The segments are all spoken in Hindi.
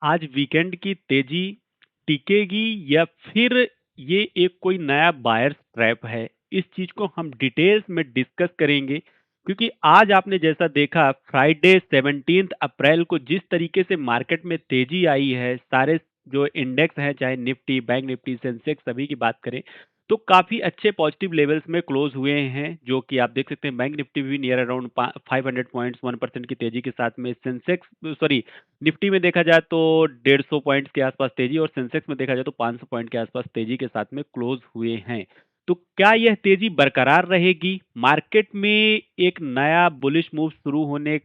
आज वीकेंड की तेजी टिकेगी या फिर ये एक कोई नया बायर्स ट्रैप है? इस चीज को हम डिटेल्स में डिस्कस करेंगे, क्योंकि आज आपने जैसा देखा फ्राइडे 17 अप्रैल को जिस तरीके से मार्केट में तेजी आई है, सारे जो इंडेक्स हैं, चाहे निफ्टी, बैंक निफ्टी, सेंसेक्स, सभी की बात करें तो काफी अच्छे पॉजिटिव लेवल्स में क्लोज हुए हैं, जो कि आप देख सकते हैं बैंक निफ्टी भी नियर अराउंड 500 पॉइंट्स 1% की तेजी के साथ में, सेंसेक्स सॉरी निफ्टी में देखा जाए तो 150 पॉइंट्स के आसपास तेजी, और सेंसेक्स में देखा जाए तो 500 पॉइंट के आसपास तेजी के साथ में क्लोज हुए हैं। तो क्या यह तेजी बरकरार रहेगी? मार्केट में एक नया बुलिश मूव शुरू होने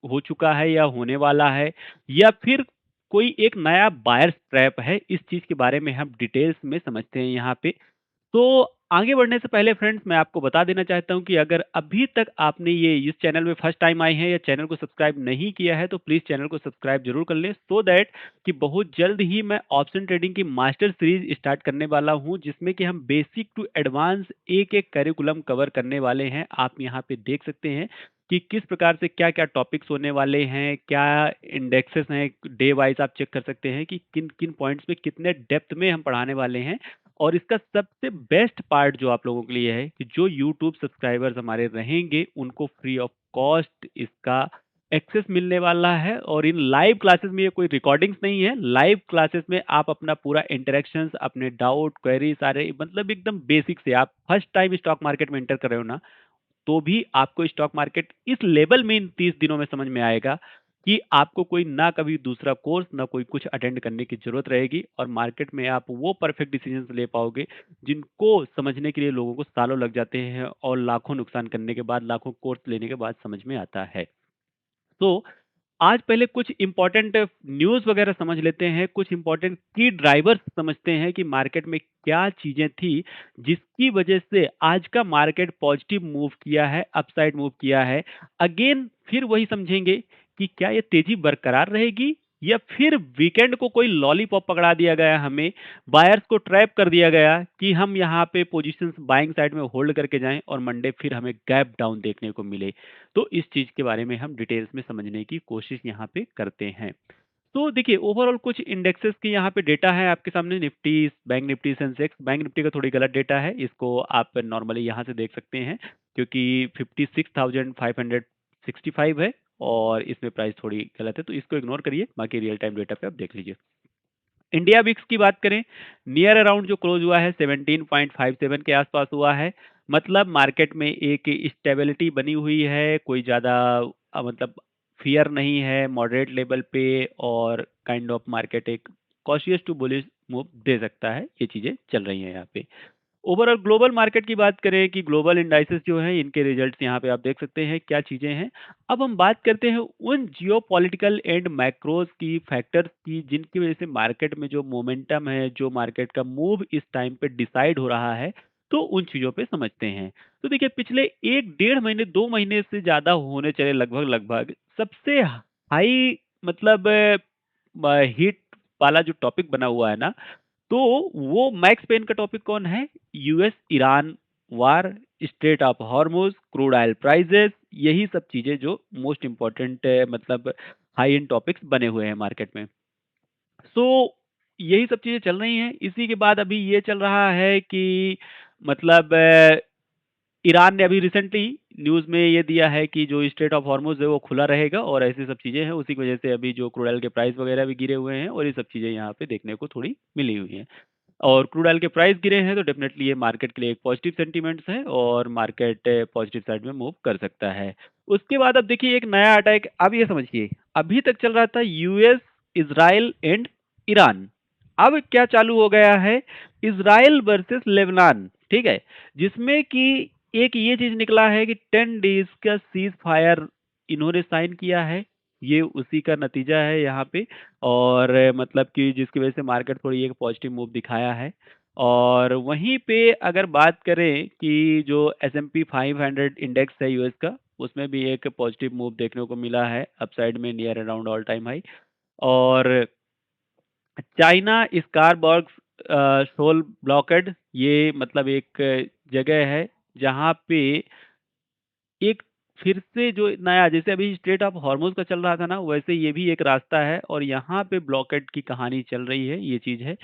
हो चुका है या होने वाला है, या फिर कोई एक नया बायर्स ट्रैप है? इस चीज के बारे में हम डिटेल्स में समझते हैं यहाँ पे। तो आगे बढ़ने से पहले फ्रेंड्स, मैं आपको बता देना चाहता हूं कि अगर अभी तक आपने ये इस चैनल में फर्स्ट टाइम आए हैं या चैनल को सब्सक्राइब नहीं किया है, तो प्लीज चैनल को सब्सक्राइब जरूर कर लें, सो दैट कि बहुत जल्द ही मैं ऑप्शन ट्रेडिंग की मास्टर सीरीज स्टार्ट करने वाला हूं, जिसमें कि हम बेसिक टू एडवांस एक एक करिकुलम कवर करने वाले हैं। आप यहाँ पे देख सकते हैं कि किस प्रकार से क्या क्या टॉपिक्स होने वाले हैं, क्या इंडेक्सेस हैं, डे वाइज आप चेक कर सकते हैं कि किन किन पॉइंट्स पे कितने डेप्थ में हम पढ़ाने वाले हैं। और इसका सबसे बेस्ट पार्ट जो आप लोगों के लिए है कि जो यूट्यूब सब्सक्राइबर्स हमारे रहेंगे उनको फ्री ऑफ कॉस्ट इसका एक्सेस मिलने वाला है। और इन लाइव क्लासेस में ये कोई रिकॉर्डिंग्स नहीं है, लाइव क्लासेस में आप अपना पूरा इंटरेक्शंस, अपने डाउट क्वेरी सारे, मतलब एकदम बेसिक से, आप फर्स्ट टाइम स्टॉक मार्केट में एंटर कर रहे हो ना, तो भी आपको स्टॉक मार्केट इस लेवल में इन 30 दिनों में समझ में आएगा कि आपको कोई ना कभी दूसरा कोर्स ना कोई कुछ अटेंड करने की जरूरत रहेगी, और मार्केट में आप वो परफेक्ट डिसीजंस ले पाओगे जिनको समझने के लिए लोगों को सालों लग जाते हैं, और लाखों नुकसान करने के बाद, लाखों कोर्स लेने के बाद समझ में आता है। तो आज पहले कुछ इंपॉर्टेंट न्यूज़ वगैरह समझ लेते हैं, कुछ इंपॉर्टेंट की ड्राइवर्स समझते हैं कि मार्केट में क्या चीजें थी जिसकी वजह से आज का मार्केट पॉजिटिव मूव किया है, अपसाइड मूव किया है। अगेन फिर वही समझेंगे कि क्या ये तेजी बरकरार रहेगी, या फिर वीकेंड को कोई लॉलीपॉप पकड़ा दिया गया हमें, बायर्स को ट्रैप कर दिया गया कि हम यहाँ पे पोजीशंस बाइंग साइड में होल्ड करके जाएं और मंडे फिर हमें गैप डाउन देखने को मिले। तो इस चीज के बारे में हम डिटेल्स में समझने की कोशिश यहाँ पे करते हैं। तो देखिए ओवरऑल कुछ इंडेक्सेस की यहाँ पे डेटा है आपके सामने, Nifty, bank Nifty, Sensex. Bank Nifty का थोड़ी गलत डेटा है, इसको आप नॉर्मली यहाँ से देख सकते हैं, क्योंकि 56,565 है और इसमें प्राइस थोड़ी गलत है, तो इसको इग्नोर करिए, बाकी रियल टाइम डेटा पे आप देख लीजिए। इंडिया विक्स की बात करें, नियर अराउंड जो क्लोज हुआ है 17.57 के आसपास हुआ है। मतलब मार्केट में एक स्टेबिलिटी बनी हुई है, कोई ज़्यादा मतलब फियर नहीं है मॉडरेट लेवल पे, और काइंड ऑफ मार्केट एक कॉशियस टू बुलिश मूव दे सकता है, ये चीज़ें चल रही हैं यहाँ पे। ओवरऑल ग्लोबल मार्केट की बात करें कि ग्लोबल इंडाइसेस जो हैं इनके रिजल्ट्स यहाँ पे आप देख सकते हैं क्या चीजें हैं। अब हम बात करते हैं उन जियोपॉलिटिकल एंड मैक्रोज की, फैक्टर्स की, जिनकी वजह से मार्केट में जो मोमेंटम है, जो मार्केट का मूव इस टाइम पे डिसाइड हो रहा है, तो उन चीजों पे समझते हैं। तो देखिए पिछले एक डेढ़ महीने, 2 महीने से ज्यादा होने चले लगभग लगभग, सबसे हाई मतलब हिट वाला जो टॉपिक बना हुआ है ना, तो वो मैक्स पेन का टॉपिक कौन है? US Iran war, straight of Hormuz, crude oil prices, यही सब चीजें जो मोस्ट इंपॉर्टेंट मतलब हाई एंड टॉपिक्स बने हुए हैं मार्केट में। सो यही सब चीजें चल रही हैं। इसी के बाद अभी ये चल रहा है कि मतलब ईरान ने अभी रिसेंटली न्यूज में ये दिया है कि जो स्ट्रेट ऑफ हॉर्मुज है वो खुला रहेगा, और ऐसी सब चीजें हैं, उसी की वजह से अभी जो क्रूड ऑयल के प्राइस वगैरह भी गिरे हुए हैं, और ये सब चीजें यहाँ पे देखने को थोड़ी मिली हुई हैं। और क्रूड ऑयल के प्राइस गिरे हैं तो डेफिनेटली ये मार्केट के लिए एक पॉजिटिव सेंटीमेंट्स है, और मार्केट पॉजिटिव साइड में मूव कर सकता है। उसके बाद अब देखिए एक नया अटैक, अब ये समझिए, अभी तक चल रहा था यूएस, इजराइल एंड ईरान। अब क्या चालू हो गया है? इजराइल वर्सेस लेबनान, ठीक है, जिसमें कि एक ये चीज निकला है कि 10 डेज का सीज फायर इन्होंने साइन किया है। ये उसी का नतीजा है यहाँ पे, और मतलब कि जिसकी वजह से मार्केट थोड़ी एक पॉजिटिव मूव दिखाया है। और वहीं पे अगर बात करें कि जो S&P 500 इंडेक्स है यूएस का, उसमें भी एक पॉजिटिव मूव देखने को मिला है, अपसाइड में near around all time high. और चाइना स्कारबर्ग सोल ब्लॉकेड, ये मतलब एक जगह है जहाँ पे एक फिर से जो नया जैसे अभी स्ट्रेट ऑफ हॉर्मुज़ का चल रहा था ना, वैसे ये भी एक रास्ता है और यहाँ पे ब्लॉकेड की कहानी चल रही है, ये चीज़ है,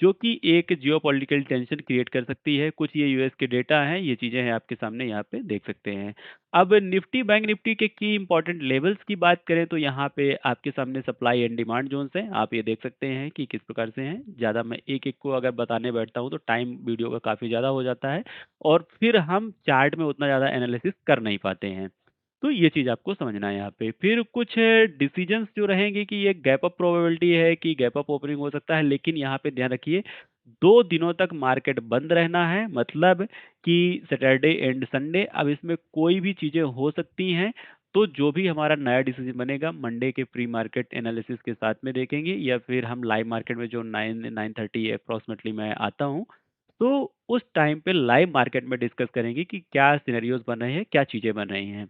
जो कि एक जियोपॉलिटिकल टेंशन क्रिएट कर सकती है। कुछ ये यूएस के डेटा हैं, ये चीज़ें हैं आपके सामने यहाँ पे देख सकते हैं। अब निफ्टी, बैंक निफ्टी के की इम्पोर्टेंट लेवल्स की बात करें तो यहाँ पे आपके सामने सप्लाई एंड डिमांड ज़ोन्स हैं। आप ये देख सकते हैं कि किस प्रकार से हैं। ज़्यादा मैं एक-एक को अगर बताने बैठता हूँ तो टाइम वीडियो का काफ़ी ज़्यादा हो जाता है और फिर हम चार्ट में उतना ज़्यादा एनालिसिस कर नहीं पाते हैं। तो ये चीज़ आपको समझना है यहाँ पे। फिर कुछ डिसीजंस जो रहेंगे कि ये गैप अप प्रोबेबिलिटी है कि गैप अप ओपनिंग हो सकता है, लेकिन यहाँ पे ध्यान रखिए 2 दिनों तक मार्केट बंद रहना है, मतलब कि सैटरडे एंड संडे। अब इसमें कोई भी चीज़ें हो सकती हैं, तो जो भी हमारा नया डिसीजन बनेगा मंडे के प्री मार्केट एनालिसिस के साथ में देखेंगे या फिर हम लाइव मार्केट में जो 9-9:30 अप्रॉक्सिमेटली मैं आता हूँ, तो उस टाइम पे लाइव मार्केट में डिस्कस करेंगे कि क्या सिनेरियोज़ बन रहे हैं, क्या चीज़ें बन रही हैं।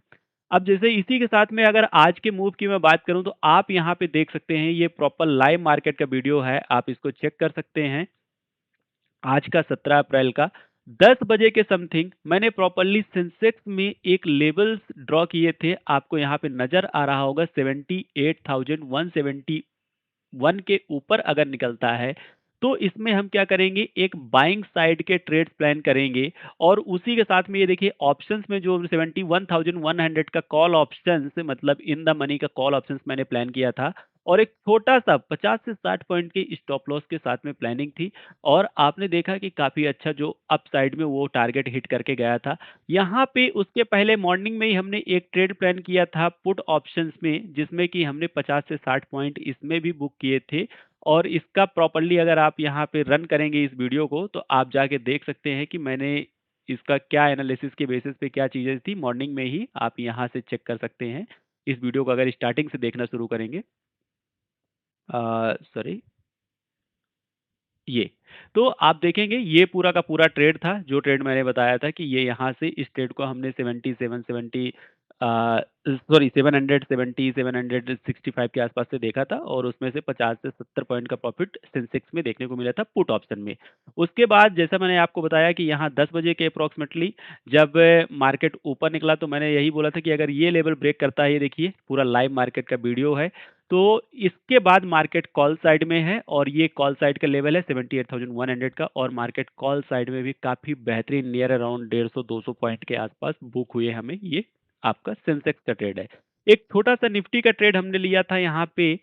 अब जैसे इसी के साथ में अगर आज के मूव की मैं बात करूँ तो आप यहाँ पे देख सकते हैं ये प्रॉपर लाइव मार्केट का वीडियो है, आप इसको चेक कर सकते हैं। आज का 17 अप्रैल का 10 बजे के समथिंग मैंने प्रॉपर्ली सेंसेक्स में एक लेवल्स ड्रॉ किए थे, आपको यहाँ पे नज़र आ रहा होगा 78,171 के ऊपर अगर निकलता है, तो इसमें हम क्या करेंगे, एक बाइंग साइड के ट्रेड्स प्लान करेंगे और उसी के साथ में ये देखिए ऑप्शंस में जो 71,100 का कॉल ऑप्शंस मतलब इन द मनी का कॉल ऑप्शंस मैंने प्लान किया था और एक छोटा-सा 50 से 60 पॉइंट की स्टॉप लॉस के साथ में प्लानिंग थी और आपने देखा कि काफ़ी अच्छा जो अप साइड में वो टारगेट हिट करके गया था। यहाँ पे उसके पहले मॉर्निंग में ही हमने एक ट्रेड प्लान किया था पुट ऑप्शंस में, जिसमें कि हमने 50 से 60 पॉइंट इसमें भी बुक किए थे और इसका प्रॉपर्ली अगर आप यहाँ पे रन करेंगे इस वीडियो को, तो आप जाके देख सकते हैं कि मैंने इसका क्या एनालिसिस के बेसिस पे क्या चीज़ें थी, मॉर्निंग में ही आप यहाँ से चेक कर सकते हैं। इस वीडियो को अगर स्टार्टिंग से देखना शुरू करेंगे सॉरी ये। तो आप देखेंगे ये पूरा का पूरा ट्रेड था, जो ट्रेड मैंने बताया था कि ये यहाँ से इस ट्रेड को हमने 7770 सॉरी 770 765 के आसपास से देखा था और उसमें से 50 से 70 पॉइंट का प्रॉफिट सेंसेक्स में देखने को मिला था पुट ऑप्शन में। उसके बाद जैसा मैंने आपको बताया कि यहाँ 10 बजे के अप्रॉक्सिमेटली जब मार्केट ऊपर निकला तो मैंने यही बोला था कि अगर ये लेवल ब्रेक करता है, ये देखिए पूरा लाइव मार्केट का वीडियो है, तो इसके बाद मार्केट कॉल साइड में है और ये कॉल साइड का लेवल है 78,100 का और मार्केट कॉल साइड में भी काफ़ी बेहतरीन नियर अराउंड 150-200 पॉइंट के आसपास बुक हुए हमें ये आपका सेंसेक्स का ट्रेड है। एक छोटा-सा निफ्टी का ट्रेड हमने लिया था यहाँ पे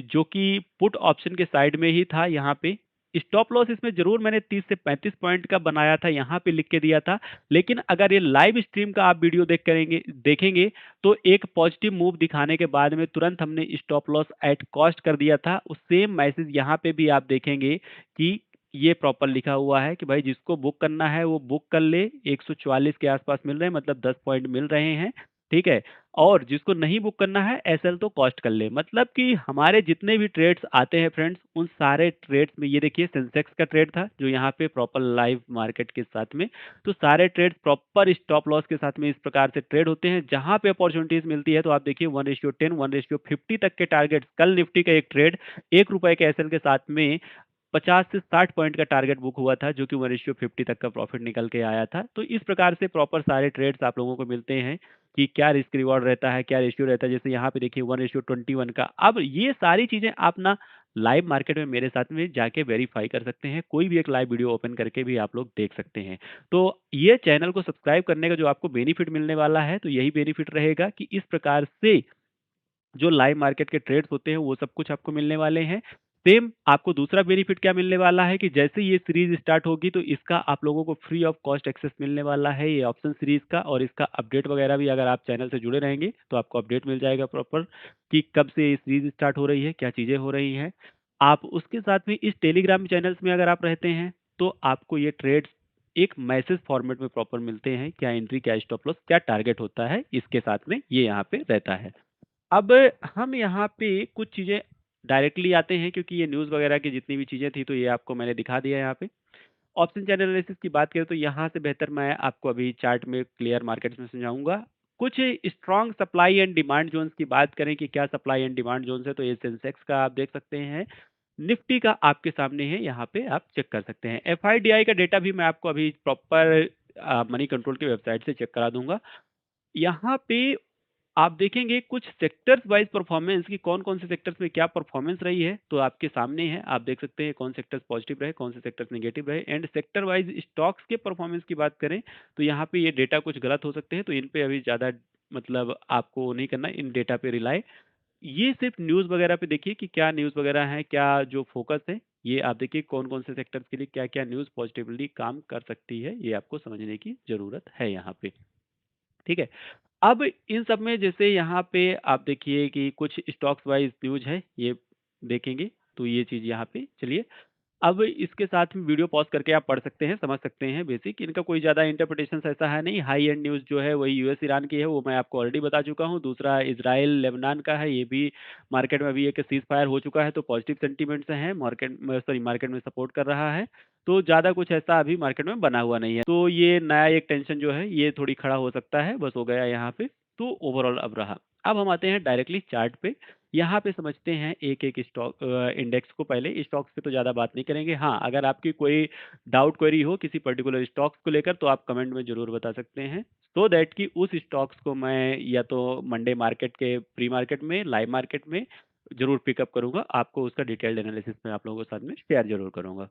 जो कि पुट ऑप्शन के साइड में ही था यहाँ पे। स्टॉप लॉस इसमें ज़रूर मैंने 30 से 35 पॉइंट का बनाया था, यहाँ पे लिख के दिया था। लेकिन अगर ये लाइव स्ट्रीम का आप वीडियो देखेंगे तो एक पॉजिटिव मूव दिखाने के बाद में तुरंत हमने स्टॉप लॉस एट कॉस्ट कर दिया था। उस सेम मैसेज यहाँ पे भी आप देखेंगे कि ये प्रॉपर लिखा हुआ है कि भाई जिसको बुक करना है वो बुक कर ले, 144 के आसपास मिल रहे हैं मतलब 10 पॉइंट मिल रहे हैं, ठीक है? और जिसको नहीं बुक करना है एसएल तो कॉस्ट कर ले। मतलब कि हमारे जितने भी ट्रेड्स आते हैं फ्रेंड्स, उन सारे ट्रेड्स में ये देखिए सेंसेक्स का ट्रेड था जो यहाँ पे प्रॉपर लाइव मार्केट के साथ में, तो सारे ट्रेड्स प्रॉपर स्टॉप लॉस के साथ में इस प्रकार से ट्रेड होते हैं। जहाँ पे अपॉर्चुनिटीज़ मिलती है तो आप देखिए 1:10, 1:50 तक के टारगेट्स कल निफ्टी का एक ट्रेड ₹1 के एसएल के साथ में 50 से 60 पॉइंट का टारगेट बुक हुआ था जो कि 1:50 तक का प्रॉफिट निकल के आया था। तो इस प्रकार से प्रॉपर सारे ट्रेड्स आप लोगों को मिलते हैं कि क्या रिस्क रिवॉर्ड रहता है, क्या रेशियो रहता है। जैसे यहाँ पे देखिए 1:21 का। अब ये सारी चीज़ें आप ना लाइव मार्केट में मेरे साथ में जाके वेरीफाई कर सकते हैं। कोई भी एक लाइव वीडियो ओपन करके भी आप लोग देख सकते हैं। तो ये चैनल को सब्सक्राइब करने का जो आपको बेनिफिट मिलने वाला है, तो यही बेनिफिट रहेगा कि इस प्रकार से जो लाइव मार्केट के ट्रेड्स होते हैं वो सब कुछ आपको मिलने वाले हैं। सेम आपको दूसरा बेनिफिट क्या मिलने वाला है कि जैसे ये सीरीज़ स्टार्ट होगी तो इसका आप लोगों को फ्री ऑफ कॉस्ट एक्सेस मिलने वाला है ये ऑप्शन सीरीज़ का और इसका अपडेट वगैरह भी अगर आप चैनल से जुड़े रहेंगे तो आपको अपडेट मिल जाएगा प्रॉपर कि कब से ये सीरीज़ स्टार्ट हो रही है, क्या चीज़ें हो रही हैं। आप उसके साथ में इस टेलीग्राम चैनल्स में अगर आप रहते हैं तो आपको ये ट्रेड्स एक मैसेज फॉर्मेट में प्रॉपर मिलते हैं, क्या एंट्री, क्या स्टॉप लॉस, क्या टारगेट होता है, इसके साथ में ये यहाँ पे रहता है। अब हम यहाँ पे कुछ चीज़ें डायरेक्टली आते हैं क्योंकि ये न्यूज़ वगैरह की जितनी भी चीज़ें थी तो ये आपको मैंने दिखा दिया है यहाँ पे। ऑप्शन चैनल एनालिसिस की बात करें तो यहाँ से बेहतर मैं आपको अभी चार्ट में क्लियर मार्केट्स में समझाऊँगा। कुछ strong supply and demand zones की बात करें कि क्या सप्लाई एंड डिमांड ज़ोन्स है तो ये सेंसेक्स का आप देख सकते हैं। निफ्टी का आपके सामने है, यहाँ पे आप चेक कर सकते हैं। एफआईडीआई का डेटा भी मैं आपको अभी प्रॉपर मनी कंट्रोल की वेबसाइट से चेक करा दूँगा। यहाँ पे आप देखेंगे कुछ सेक्टर्स वाइज़ परफ़ॉर्मेंस कि कौन-कौन से सेक्टर्स में क्या परफ़ॉर्मेंस रही है, तो आपके सामने है। आप देख सकते हैं कौन सेक्टर्स पॉज़िटिव रहे, कौन से सेक्टर्स नेगेटिव रहे एंड सेक्टर वाइज़ स्टॉक्स के परफ़ॉर्मेंस की बात करें, तो यहाँ पे ये डेटा कुछ गलत हो सकते हैं, तो इन पे अभी ज़्यादा मतलब आपको नहीं करना है, इन डेटा पे रिलाय। ये सिर्फ़ न्यूज़ वगैरह पे देखिए कि क्या न्यूज़ वगैरह है, क्या जो फ़ोकस है, ये आप देखिए कौन-कौन से सेक्टर्स के लिए क्या-क्या न्यूज़ पॉज़िटिवली काम कर सकती है, ये आपको समझने की ज़रूरत है यहाँ पे। ठीक है? अब इन सब में जैसे यहाँ पे आप देखिए कि कुछ स्टॉक्स वाइज़ न्यूज़ है, ये देखेंगे, तो ये चीज़ यहाँ पे चलिए अब इसके साथ में वीडियो पॉज़ करके आप पढ़ सकते हैं, समझ सकते हैं बेसिक इनका कोई ज़्यादा इंटरप्रिटेशंस ऐसा है नहीं, हाई एंड न्यूज़ जो है वही यूएस ईरान की है, वो मैं आपको ऑलरेडी बता चुका हूँ। दूसरा इज़राइल लेबनान का है, ये भी मार्केट में अभी एक सीज़ फायर हो चुका है, तो पॉजिटिव सेंटीमेंट्स हैं, मार्केट में सपोर्ट कर रहा है। तो ज़्यादा कुछ ऐसा अभी मार्केट में बना हुआ नहीं है। तो ये नया एक टेंशन जो है, ये थोड़ी खड़ा हो सकता है, बस हो गया यहाँ पे, तो ओवरऑल अब रहा। अब हम आते हैं डायरेक्टली चार्ट पे। यहाँ पे समझते हैं एक-एक इंडेक्स को पहले, स्टॉक्स पे तो ज़्यादा बात नहीं करेंगे। हाँ, अगर आपकी कोई डाउट क्वेरी हो किसी पर्टिकुलर स्टॉक्स को लेकर तो आप कमेंट में ज़रूर बता सकते हैं, सो दैट कि उस स्टॉक्स को मैं या तो मंडे मार्केट के प्री मार्केट में, लाइव मार्केट में ज़रूर पिकअप करूँगा। आपको उसका डिटेल्ड एनालिसिस मैं आप लोगों के साथ में शेयर ज़रूर करूँगा।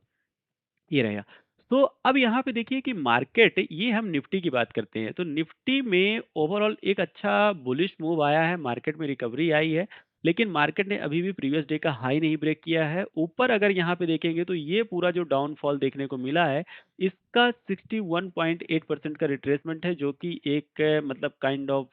ये रहेगा। तो अब यहाँ पे देखिए कि मार्केट ये हम निफ्टी की बात करते हैं, तो निफ्टी में ओवरऑल एक अच्छा बुलिश मूव आया है, मार्केट में रिकवरी आई है, लेकिन मार्केट ने अभी भी प्रीवियस डे का हाई नहीं ब्रेक किया है। ऊपर अगर यहाँ पे देखेंगे तो ये पूरा जो डाउनफॉल देखने को मिला है, इसका 61.8% का रिट्रेसमेंट है, जो कि एक मतलब काइंड ऑफ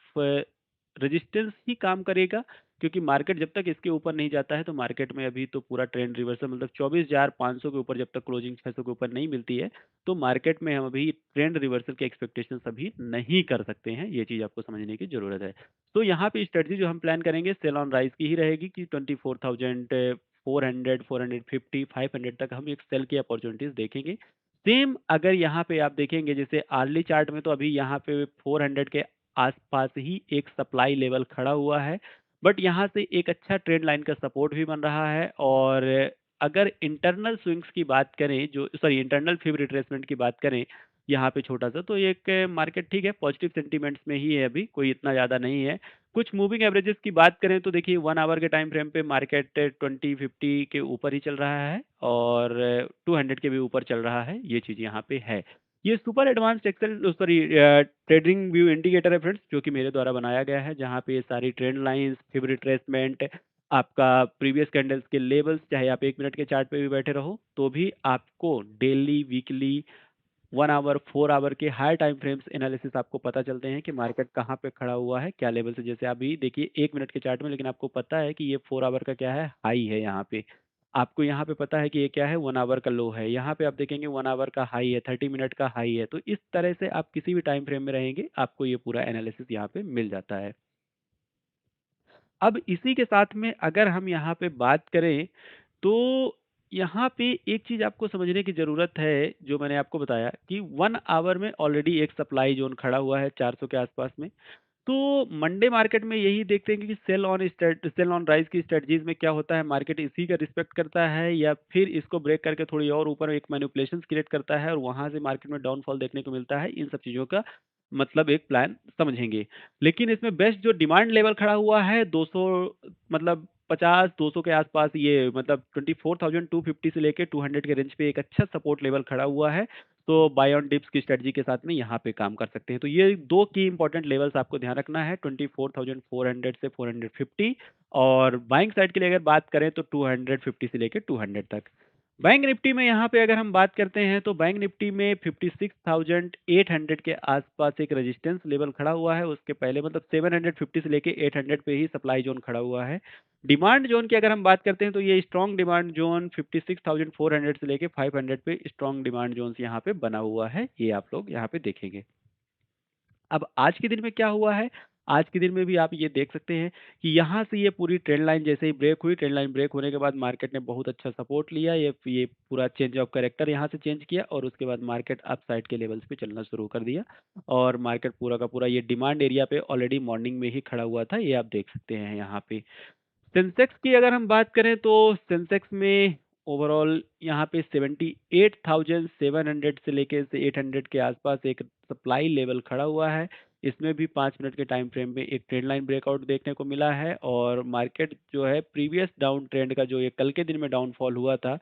रेजिस्टेंस ही काम करेगा। क्योंकि मार्केट जब तक इसके ऊपर नहीं जाता है तो मार्केट में अभी तो पूरा ट्रेंड रिवर्सल मतलब 24,500 के ऊपर जब तक क्लोजिंग 600 के ऊपर नहीं मिलती है, तो मार्केट में हम अभी ट्रेंड रिवर्सल के एक्सपेक्टेशंस अभी नहीं कर सकते हैं, ये चीज़ आपको समझने की ज़रूरत है। तो यहाँ पे स्ट्रेटजी जो हम प्लान करेंगे सेल ऑन राइज़ की ही रहेगी कि 24,400, 450, 500 तक हम एक सेल की अपॉर्च्युनिटीज़ देखेंगे। सेम अगर यहाँ पे आप देखेंगे जैसे अर्ली चार्ट में तो अभी यहाँ पे 400 के आस-पास ही एक सप्लाई लेवल खड़ा हुआ है। बट यहाँ से एक अच्छा ट्रेंड लाइन का सपोर्ट भी बन रहा है और अगर इंटरनल स्विंग्स की बात करें जो सॉरी इंटरनल फिब रिट्रेसमेंट की बात करें यहाँ पे छोटा-सा तो एक मार्केट ठीक है पॉजिटिव सेंटीमेंट्स में ही है अभी, कोई इतना ज़्यादा नहीं है। कुछ मूविंग एवरेजेस की बात करें तो देखिए 1 आवर के टाइम फ्रेम पे मार्केट 20-50 के ऊपर ही चल रहा है और 200 के भी ऊपर चल रहा है, ये चीज़ यहाँ पे है। ये super advanced Excel sorry trading view indicator है फ्रेंड्स जो कि मेरे द्वारा बनाया गया है जहाँ पे ये सारी ट्रेंड लाइंस फिब रिट्रेसमेंट आपका प्रीवियस कैंडल्स के लेवल्स चाहे आप 1 मिनट के चार्ट पे भी बैठे रहो तो भी आपको डेली वीकली 1 आवर 4 आवर के हाई टाइम फ्रेम्स एनालिसिस आपको पता चलते हैं कि मार्केट कहाँ पे खड़ा हुआ है क्या लेवल से जैसे अभी देखिए 1 मिनट के चार्ट में लेकिन आपको पता है कि ये 4 आवर का क्या है हाई है यहाँ पे आपको यहाँ पे पता है कि ये क्या है 1 आवर का लो है यहाँ पे आप देखेंगे 1 आवर का हाई है 30 मिनट का हाई है तो इस तरह से आप किसी भी टाइम फ्रेम में रहेंगे आपको ये पूरा एनालिसिस यहाँ पे मिल जाता है अब इसी के साथ में अगर हम यहाँ पे बात करें, तो यहाँ पे एक चीज़ आपको समझने की ज़रूरत है, जो मैंने आपको बताया कि 1 आवर में ऑलरेडी एक सप्लाई ज़ोन खड़ा हुआ है 400 के आसपास में। तो मंडे मार्केट में यही देखते हैं कि सेल ऑन राइज की स्ट्रेटजीज में क्या होता है मार्केट इसी का रिस्पेक्ट करता है या फिर इसको ब्रेक करके थोड़ी और ऊपर एक मैनिपुलेशंस क्रिएट करता है और वहां से मार्केट में डाउनफॉल देखने को मिलता है इन सब चीज़ों का मतलब एक प्लान समझेंगे लेकिन इसमें बेस्ट जो डिमांड लेवल खड़ा हुआ है 200 मतलब 50-200 के आसपास ये मतलब 24,250 से लेके 200 के रेंज पे एक अच्छा सपोर्ट लेवल खड़ा हुआ है तो बाय ऑन डिप्स की स्ट्रेटजी के साथ में यहाँ पे काम कर सकते हैं। तो ये 2 की इम्पोर्टेंट लेवल्स आपको ध्यान रखना है 24,400 से 450 और बाइंग साइड के लिए अगर बात करें तो 250 से लेके 200 तक। बैंक निफ्टी में यहाँ पे अगर हम बात करते हैं तो बैंक निफ्टी में 56,800 के आसपास एक रेजिस्टेंस लेवल खड़ा हुआ है उसके पहले मतलब 750 से लेके 800 पे ही सप्लाई जोन खड़ा हुआ है डिमांड जोन की अगर हम बात करते हैं तो ये स्ट्रॉन्ग डिमांड जोन 56,400 से लेके 500 पे स्ट्रॉन्ग डिमांड जोन यहाँ पे बना हुआ है ये आप लोग यहाँ पे देखेंगे अब आज के दिन में क्या हुआ है? आज के दिन में भी आप ये देख सकते हैं कि यहाँ से ये पूरी ट्रेंड लाइन जैसे ही ब्रेक हुई, ट्रेंड लाइन ब्रेक होने के बाद मार्केट ने बहुत अच्छा सपोर्ट लिया। ये पूरा चेंज ऑफ कैरेक्टर यहाँ से चेंज किया और उसके बाद मार्केट अपसाइड के लेवल्स पे चलना शुरू कर दिया और मार्केट पूरा का पूरा ये डिमांड एरिया पे ऑलरेडी मॉर्निंग में ही खड़ा हुआ था। ये आप देख सकते हैं यहाँ पे। सेंसेक्स की अगर हम बात करें तो सेंसेक्स में ओवरऑल यहाँ पे 78,700 से लेके से 800 के आसपास एक सप्लाई लेवल खड़ा हुआ है इसमें भी 5 मिनट के टाइम फ्रेम में एक ट्रेंड लाइन ब्रेकआउट देखने को मिला है और मार्केट जो है प्रीवियस डाउन ट्रेंड का जो ये कल के दिन में डाउनफॉल हुआ था,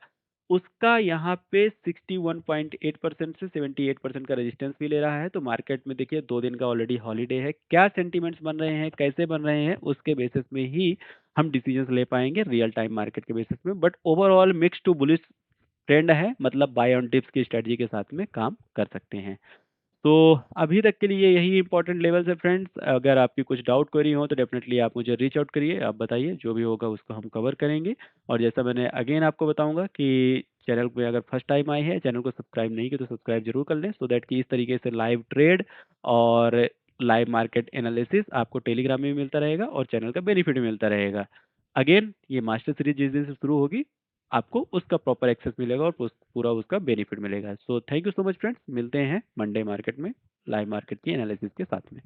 उसका यहाँ पे 61.8% से 78% का रेजिस्टेंस भी ले रहा है। तो मार्केट में देखिए 2 दिन का ऑलरेडी हॉलिडे है। क्या सेंटिमेंट्स बन रहे हैं, कैसे बन रहे हैं, उसके बेसिस में ही हम डिसीजंस ले पाएँगे रियल टाइम मार्केट के बेसिस में। But overall mix to bullish trend है, मतलब बाय ऑन डिप्स की स्ट्रेटजी के साथ में काम कर सकते हैं। तो अभी तक के लिए यही इंपॉर्टेंट लेवल्स है फ्रेंड्स। अगर आपकी कुछ डाउट क्वेरी हो तो डेफिनेटली आप मुझे रीच आउट करिए, आप बताइए, जो भी होगा उसको हम कवर करेंगे। और जैसा मैंने अगेन आपको बताऊँगा कि चैनल पे अगर फर्स्ट टाइम आए हैं, चैनल को सब्सक्राइब नहीं किया तो सब्सक्राइब ज़रूर कर लें, सो दैट कि इस तरीके से लाइव ट्रेड और लाइव मार्केट एनालिसिस आपको टेलीग्राम में भी मिलता रहेगा और चैनल का बेनिफिट भी मिलता रहेगा। अगेन ये मास्टर सीरीज जिस दिन से शुरू होगी, आपको उसका प्रॉपर एक्सेस मिलेगा और पूरा उसका बेनिफिट मिलेगा। So thank you so much friends, मिलते हैं मंडे मार्केट में लाइव मार्केट की एनालिसिस के साथ में।